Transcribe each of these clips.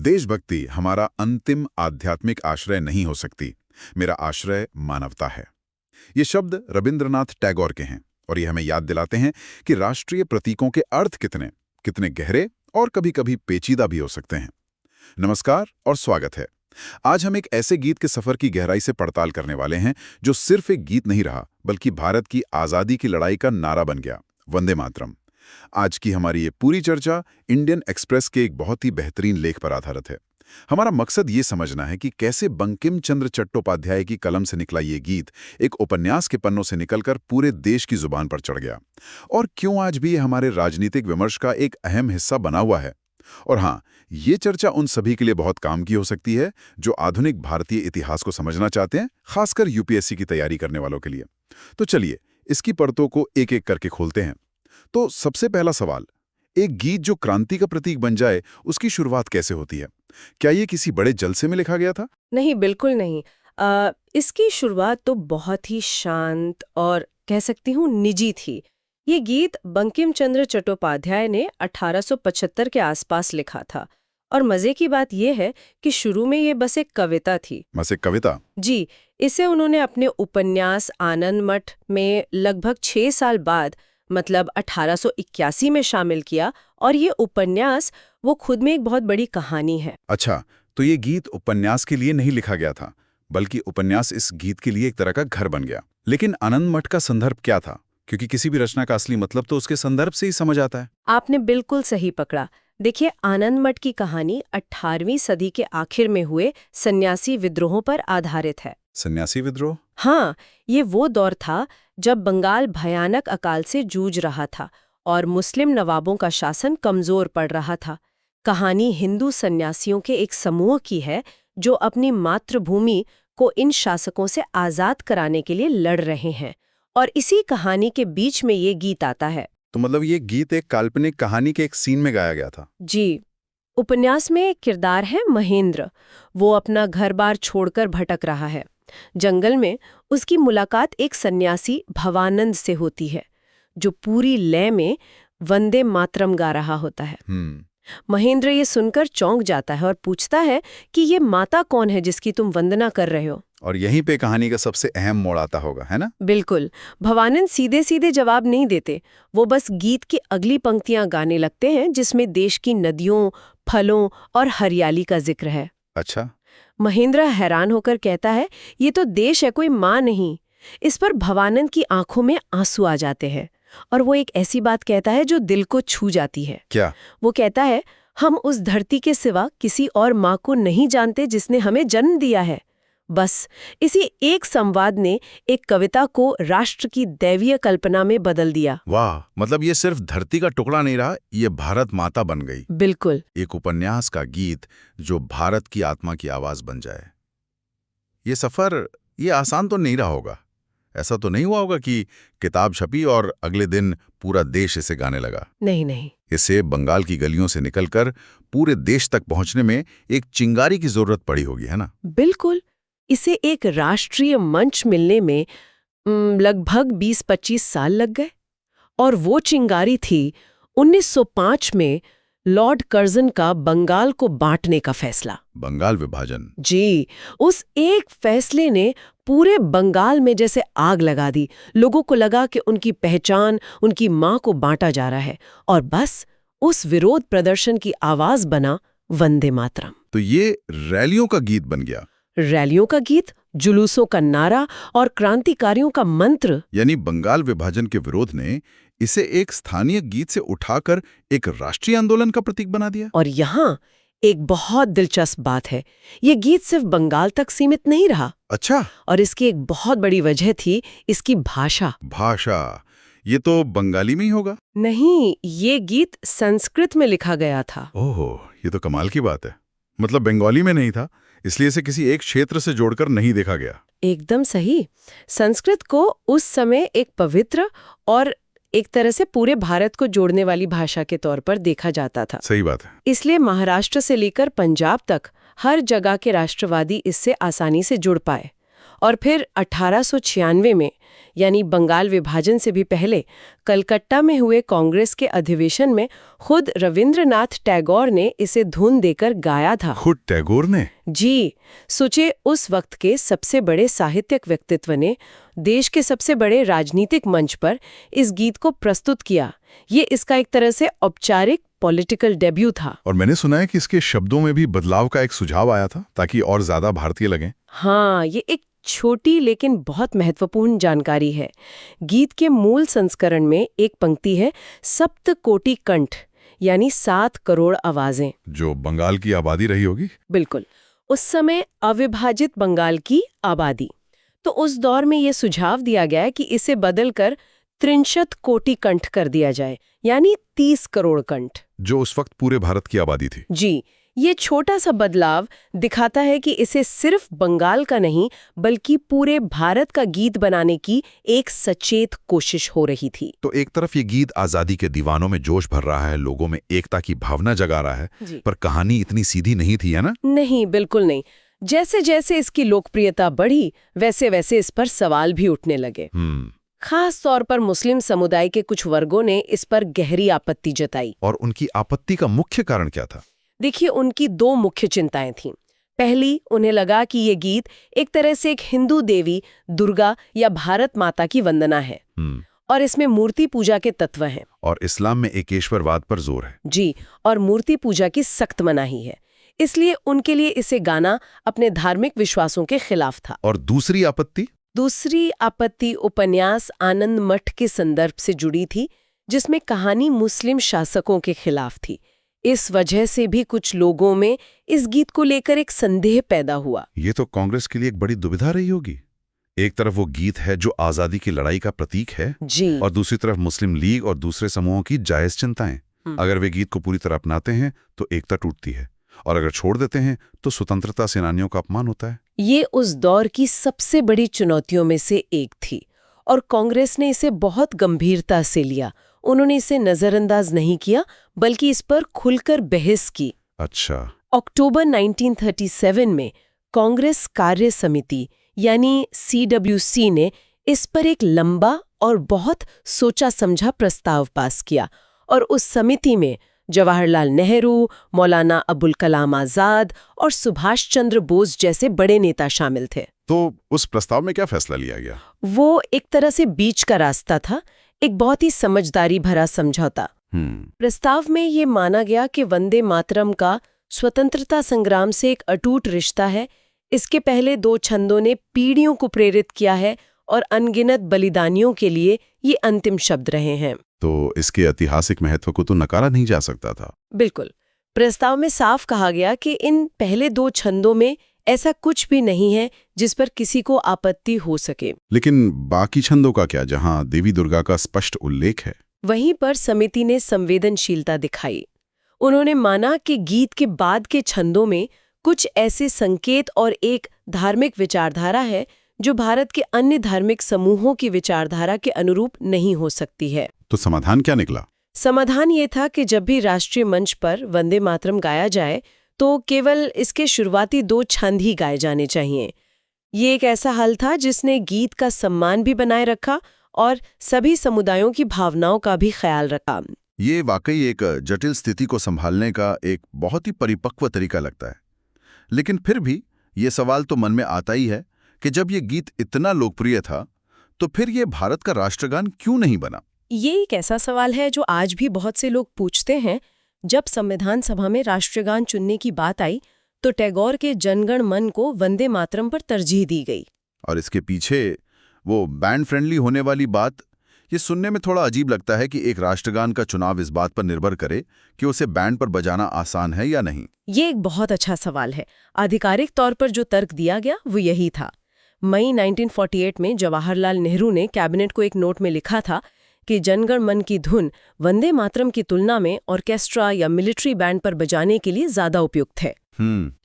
देशभक्ति हमारा अंतिम आध्यात्मिक आश्रय नहीं हो सकती। मेरा आश्रय मानवता है। ये शब्द रविंद्रनाथ टैगोर के हैं और ये हमें याद दिलाते हैं कि राष्ट्रीय प्रतीकों के अर्थ कितने कितने गहरे और कभी-कभी पेचीदा भी हो सकते हैं। नमस्कार और स्वागत है। आज हम एक ऐसे गीत के सफर की गहराई से पड़ताल करने वाले हैं जो सिर्फ एक गीत नहीं रहा बल्कि भारत की आज़ादी की लड़ाई का नारा बन गया, वंदे मातरम। आज की हमारी ये पूरी चर्चा इंडियन एक्सप्रेस के एक बहुत ही बेहतरीन लेख पर आधारित है। हमारा मकसद ये समझना है कि कैसे बंकिम चंद्र चट्टोपाध्याय की कलम से निकला ये गीत एक उपन्यास के पन्नों से निकलकर पूरे देश की जुबान पर चढ़ गया, और क्यों आज भी ये हमारे राजनीतिक विमर्श का एक अहम हिस्सा बना हुआ है। और हाँ, ये चर्चा उन सभी के लिए बहुत काम की हो सकती है जो आधुनिक भारतीय इतिहास को समझना चाहते हैं, खासकर यूपीएससी की तैयारी करने वालों के लिए। तो चलिए इसकी परतों को एक एक करके खोलते हैं। तो सबसे पहला सवाल, एक गीत जो क्रांति का प्रतीक बन जाए, उसकी शुरुआत कैसे होती है? क्या ये किसी बड़े जलसे में लिखा गया था? नहीं, बिल्कुल नहीं। इसकी शुरुआत तो बहुत ही शांत और कह सकती हूँ निजी थी। ये गीत बंकिम चंद्र चट्टोपाध्याय ने 1875 के आसपास लिखा था, और मजे की बात यह है कि शुरू में ये बस एक कविता थी। बस एक कविता? जी, इसे उन्होंने अपने उपन्यास आनंद मठ में लगभग 6 साल बाद, मतलब 1881 में शामिल किया, और ये उपन्यास वो खुद में एक बहुत बड़ी कहानी है। अच्छा, तो ये गीत उपन्यास के लिए नहीं लिखा गया था, बल्कि उपन्यास इस गीत के लिए एक तरह का घर बन गया। लेकिन आनंद मठ का संदर्भ क्या था? क्योंकि किसी भी रचना का असली मतलब तो उसके संदर्भ से ही समझ आता है। आपने बिल्कुल सही पकड़ा। देखिए, आनंद मठ की कहानी 18वीं सदी के आखिर में हुए सन्यासी विद्रोहों पर आधारित है। सन्यासी विद्रोह? हाँ, ये वो दौर था जब बंगाल भयानक अकाल से जूझ रहा था और मुस्लिम नवाबों का शासन कमजोर पड़ रहा था। कहानी हिंदू सन्यासियों के एक समूह की है जो अपनी मातृभूमि को इन शासकों से आजाद कराने के लिए लड़ रहे हैं, और इसी कहानी के बीच में ये गीत आता है। तो मतलब ये गीत एक काल्पनिक कहानी के एक सीन में गाया गया था? जी। उपन्यास में एक किरदार है महेंद्र। वो अपना घर-बार छोड़कर भटक रहा है। जंगल में उसकी मुलाकात एक सन्यासी भवानंद से होती है, जो पूरी लय में वंदे मातरम गा रहा होता है। महेंद्र ये सुनकर चौंक जाता है और पूछता है कि ये माता कौन है जिसकी तुम वंदना कर रहे हो? और यहीं पे कहानी का सबसे अहम मोड़ आता होगा, है ना? बिल्कुल। भवानंद सीधे सीधे जवाब नहीं देते। वो बस गीत की अगली पंक्तियां गाने लगते हैं जिसमें देश की नदियों, फलों और हरियाली का जिक्र है। अच्छा। महेंद्र हैरान होकर कहता है, ये तो देश है, कोई माँ नहीं। इस पर भवानंद की आंखों में आंसू आ जाते हैं और वो एक ऐसी बात कहता है जो दिल को छू जाती है। क्या? वो कहता है, हम उस धरती के सिवा किसी और माँ को नहीं जानते जिसने हमें जन्म दिया है। बस इसी एक संवाद ने एक कविता को राष्ट्र की दैवीय कल्पना में बदल दिया। वाह, मतलब ये सिर्फ धरती का टुकड़ा नहीं रहा, ये भारत माता बन गई। बिल्कुल। एक उपन्यास का गीत जो भारत की आत्मा की आवाज बन जाए। ये सफर ये आसान तो नहीं रहा होगा। ऐसा तो नहीं हुआ होगा कि किताब छपी और अगले दिन पूरा देश इसे गाने लगा। नहीं नहीं। इसे बंगाल की गलियों से निकलकर पूरे देश तक पहुंचने में एक चिंगारी की जरूरत पड़ी होगी, है ना? बिल्कुल। इसे एक राष्ट्रीय मंच मिलने में लगभग 20-25 साल लग गए, और वो चिंगारी थी 1905 में लॉर्ड कर्जन का बंगाल को बांटने का फैसला। बंगाल विभाजन? जी। उस एक फैसले ने पूरे बंगाल में जैसे आग लगा दी। लोगों को लगा कि उनकी पहचान, उनकी माँ को बांटा जा रहा है, और बस उस विरोध प्रदर्शन की आवाज बना वंदे मातरम। तो ये रैलियों का गीत बन गया? रैलियों का गीत, जुलूसों का नारा और क्रांतिकारियों का मंत्र। यानी बंगाल विभाजन के विरोध ने इसे एक स्थानीय गीत से उठाकर एक राष्ट्रीय आंदोलन का प्रतीक बना दिया। और यहाँ एक बहुत दिलचस्प बात है, ये गीत सिर्फ बंगाल तक सीमित नहीं रहा। अच्छा। और इसकी एक बहुत बड़ी वजह थी इसकी भाषा। भाषा? ये तो बंगाली में ही होगा? नहीं, ये गीत संस्कृत में लिखा गया था। ओहो, ये तो कमाल की बात है। मतलब बंगाली में नहीं था, इसलिए इसे किसी एक क्षेत्र से जोड़कर नहीं देखा गया। एकदम सही। संस्कृत को उस समय एक पवित्र और एक तरह से पूरे भारत को जोड़ने वाली भाषा के तौर पर देखा जाता था। सही बात है। इसलिए महाराष्ट्र से लेकर पंजाब तक हर जगह के राष्ट्रवादी इससे आसानी से जुड़ पाए। और फिर 1896 में, यानी बंगाल विभाजन से भी पहले, कलकत्ता में हुए कांग्रेस के अधिवेशन में खुद रविंद्रनाथ टैगोर ने इसे धुन देकर गाया था। खुद टैगोर ने? जी, सोचे उस वक्त के सबसे बड़े साहित्यिक व्यक्तित्व ने देश के सबसे बड़े राजनीतिक मंच पर इस गीत को प्रस्तुत किया। ये इसका एक तरह से औपचारिक पॉलिटिकल डेब्यू था। और मैंने सुना है कि इसके शब्दों में भी बदलाव का एक सुझाव आया था ताकि और ज्यादा भारतीय लगें। हाँ, ये एक छोटी लेकिन बहुत महत्वपूर्ण जानकारी है। गीत के मूल संस्करण में एक पंक्ति है, सप्त कोटि कंठ, यानी 7 करोड़ आवाजें। जो बंगाल की आबादी रही होगी? बिल्कुल, उस समय अविभाजित बंगाल की आबादी। तो उस दौर में ये सुझाव दिया गया कि इसे बदलकर 63 कोटि कंठ कर दिया जाए, यानी 30 करोड़ कंठ, जो उस वक्त पूरे भारत की आबादी थी। जी, ये छोटा सा बदलाव दिखाता है कि इसे सिर्फ बंगाल का नहीं बल्कि पूरे भारत का गीत बनाने की एक सचेत कोशिश हो रही थी। तो एक तरफ ये गीत आजादी के दीवानों में जोश भर रहा है, लोगों में एकता की भावना जगा रहा है, पर कहानी इतनी सीधी नहीं थी, है ना? नहीं, बिल्कुल नहीं। जैसे जैसे इसकी लोकप्रियता बढ़ी वैसे वैसे इस पर सवाल भी उठने लगे। खास तौर पर मुस्लिम समुदाय के कुछ वर्गों ने इस पर गहरी आपत्ति जताई। और उनकी आपत्ति का मुख्य कारण क्या था? देखिए, उनकी 2 मुख्य चिंताएं थीं। पहली, उन्हें लगा कि ये गीत एक तरह से एक हिंदू देवी दुर्गा या भारत माता की वंदना है और इसमें मूर्ति पूजा के तत्व हैं। और इस्लाम में एकेश्वरवाद पर जोर है। जी, और मूर्ति पूजा की सख्त मनाही है। इसलिए उनके लिए इसे गाना अपने धार्मिक विश्वासों के खिलाफ था। और दूसरी आपत्ति? दूसरी आपत्ति उपन्यास आनंद मठ के संदर्भ से जुड़ी थी, जिसमें कहानी मुस्लिम शासकों के खिलाफ थी। इस वजह से भी कुछ लोगों में इस गीत को लेकर एक संदेह पैदा हुआ। ये तो कांग्रेस के लिए एक बड़ी दुविधा रही होगी। एक तरफ वो गीत है जो आजादी की लड़ाई का प्रतीक है, जी, और दूसरी तरफ मुस्लिम लीग और दूसरे समूहों की जायज चिंताएं। अगर वे गीत को पूरी तरह अपनाते हैं तो एकता टूटती है, और अगर छोड़ देते हैं तो स्वतंत्रता सेनानियों का अपमान होता है। ये उस दौर की सबसे बड़ी चुनौतियों में से एक थी और कांग्रेस ने इसे बहुत गंभीरता से लिया। उन्होंने इसे नजरअंदाज नहीं किया बल्कि इस पर खुलकर बहस की। अच्छा। अक्टूबर 1937 में कांग्रेस कार्य समिति यानी CWC ने इस पर एक लंबा और बहुत सोचा समझा प्रस्ताव पास किया और उस समिति में जवाहरलाल नेहरू, मौलाना अबुल कलाम आजाद और सुभाष चंद्र बोस जैसे बड़े नेता शामिल थे। तो उस प्रस्ताव में क्या फैसला लिया गया? वो एक तरह से बीच का रास्ता था, एक बहुत ही समझदारी भरा समझौता। प्रस्ताव में ये माना गया कि वंदे मातरम का स्वतंत्रता संग्राम से एक अटूट रिश्ता है। इसके पहले 2 छंदों ने पीढ़ियों को प्रेरित किया है और अनगिनत बलिदानियों के लिए ये अंतिम शब्द रहे हैं। तो इसके ऐतिहासिक महत्व को तो नकारा नहीं जा सकता था। बिल्कुल। प्रस्ताव में साफ कहा गया कि इन पहले 2 छंदों में ऐसा कुछ भी नहीं है जिस पर किसी को आपत्ति हो सके। लेकिन बाकी छंदों का क्या, जहां देवी दुर्गा का स्पष्ट उल्लेख है? वहीं पर समिति ने संवेदनशीलता दिखाई। उन्होंने माना कि गीत के बाद के छंदों में कुछ ऐसे संकेत और एक धार्मिक विचारधारा है जो भारत के अन्य धार्मिक समूहों की विचारधारा के अनुरूप नहीं हो सकती है। तो समाधान क्या निकला? समाधान ये था कि जब भी राष्ट्रीय मंच पर वंदे मातरम गाया जाए तो केवल इसके शुरुआती 2 छंद ही गाए जाने चाहिए। ये एक ऐसा हल था जिसने गीत का सम्मान भी बनाए रखा और सभी समुदायों की भावनाओं का भी ख्याल रखा। ये वाकई एक जटिल स्थिति को संभालने का एक बहुत ही परिपक्व तरीका लगता है। लेकिन फिर भी ये सवाल तो मन में आता ही है कि जब ये गीत इतना लोकप्रिय था तो फिर ये भारत का राष्ट्रगान क्यों नहीं बना? ये एक ऐसा सवाल है जो आज भी बहुत से लोग पूछते हैं। जब संविधान सभा में राष्ट्रगान चुनने की बात आई तो टैगोर के जनगण मन को वंदे मातरम पर तरजीह दी गई। और इसके पीछे वो बैंड फ्रेंडली होने वाली बात, ये सुनने में थोड़ा अजीब लगता है कि एक राष्ट्रगान का चुनाव इस बात पर निर्भर करे कि उसे बैंड पर बजाना आसान है या नहीं। ये एक बहुत अच्छा सवाल है। आधिकारिक तौर पर जो तर्क दिया गया वो यही था। मई 1948 में जवाहरलाल नेहरू ने कैबिनेट को एक नोट में लिखा था कि जनगण मन की धुन वंदे मातरम की तुलना में ऑर्केस्ट्रा या मिलिट्री बैंड पर बजाने के लिए ज्यादा उपयुक्त है।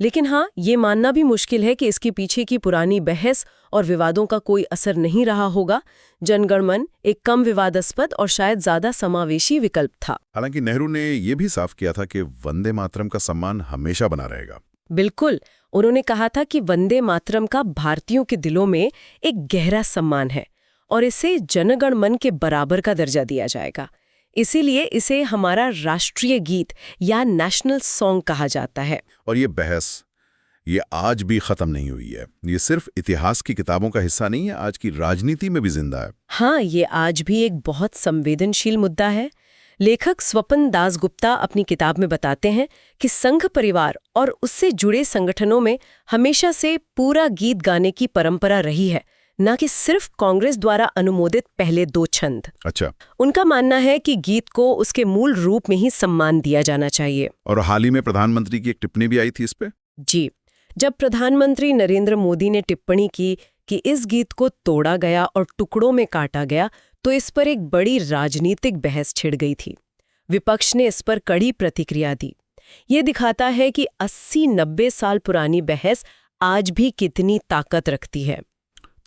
लेकिन हाँ, ये मानना भी मुश्किल है कि इसके पीछे की पुरानी बहस और विवादों का कोई असर नहीं रहा होगा। जनगण मन एक कम विवादास्पद और शायद ज्यादा समावेशी विकल्प था। हालांकि नेहरू ने यह भी साफ किया था कि वंदे मातरम का सम्मान हमेशा बना रहेगा। बिल्कुल। उन्होंने कहा था कि वंदे मातरम का भारतीयों के दिलों में एक गहरा सम्मान है और इसे जनगण मन के बराबर का दर्जा दिया जाएगा। इसीलिए इसे हमारा राष्ट्रीय गीत या नेशनल सॉन्ग कहा जाता है। और ये बहस ये आज भी खत्म नहीं हुई है। ये सिर्फ इतिहास की किताबों का हिस्सा नहीं है, आज की राजनीति में भी जिंदा है। हाँ, ये आज भी एक बहुत संवेदनशील मुद्दा है। लेखक स्वपन दासगुप्ता अपनी किताब में बताते हैं कि संघ परिवार और उससे जुड़े संगठनों में हमेशा से पूरा गीत गाने की परंपरा रही है, न कि सिर्फ कांग्रेस द्वारा अनुमोदित पहले 2 छंद। अच्छा। उनका मानना है कि गीत को उसके मूल रूप में ही सम्मान दिया जाना चाहिए। और हाल ही में प्रधानमंत्री की एक टिप्पणी भी आई थी इस पे। जी, जब प्रधानमंत्री नरेंद्र मोदी ने टिप्पणी की कि इस गीत को तोड़ा गया और टुकड़ों में काटा गया, तो इस पर एक बड़ी राजनीतिक बहस छिड़ गई थी। विपक्ष ने इस पर कड़ी प्रतिक्रिया दी। ये दिखाता है कि 80-90 साल पुरानी बहस आज भी कितनी ताकत रखती है।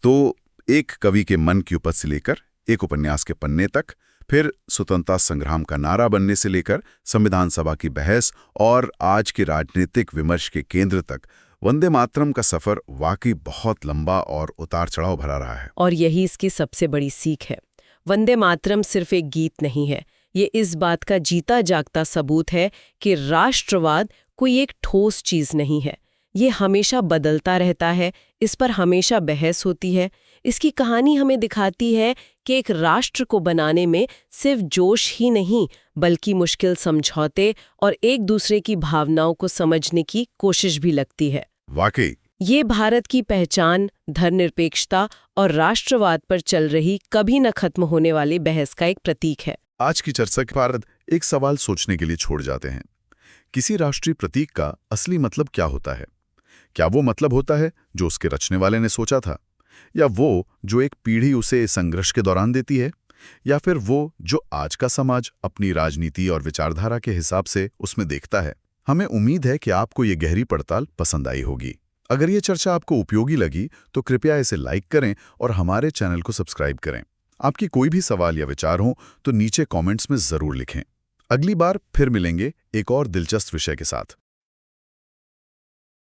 तो एक कवि के मन की उपज से लेकर एक उपन्यास के पन्ने तक, फिर स्वतंत्रता संग्राम का नारा बनने से लेकर संविधान सभा की बहस और आज के राजनीतिक विमर्श के केंद्र तक, वंदे मातरम का सफर वाकई बहुत लंबा और उतार चढ़ाव भरा रहा है। और यही इसकी सबसे बड़ी सीख है। वंदे मातरम सिर्फ एक गीत नहीं है, ये इस बात का जीता जागता सबूत है कि राष्ट्रवाद कोई एक ठोस चीज नहीं है। ये हमेशा बदलता रहता है, इस पर हमेशा बहस होती है। इसकी कहानी हमें दिखाती है कि एक राष्ट्र को बनाने में सिर्फ जोश ही नहीं, बल्कि मुश्किल समझौते और एक दूसरे की भावनाओं को समझने की कोशिश भी लगती है। वाकई ये भारत की पहचान, धर्मनिरपेक्षता और राष्ट्रवाद पर चल रही कभी न खत्म होने वाली बहस का एक प्रतीक है। आज की चर्चा के बाद एक सवाल सोचने के लिए छोड़ जाते हैं। किसी राष्ट्रीय प्रतीक का असली मतलब क्या होता है? क्या वो मतलब होता है जो उसके रचने वाले ने सोचा था, या वो जो एक पीढ़ी उसे संघर्ष के दौरान देती है, या फिर वो जो आज का समाज अपनी राजनीति और विचारधारा के हिसाब से उसमें देखता है? हमें उम्मीद है कि आपको ये गहरी पड़ताल पसंद आई होगी। अगर ये चर्चा आपको उपयोगी लगी तो कृपया इसे लाइक करें और हमारे चैनल को सब्सक्राइब करें। आपकी कोई भी सवाल या विचार हो तो नीचे कमेंट्स में जरूर लिखें। अगली बार फिर मिलेंगे एक और दिलचस्प विषय के साथ।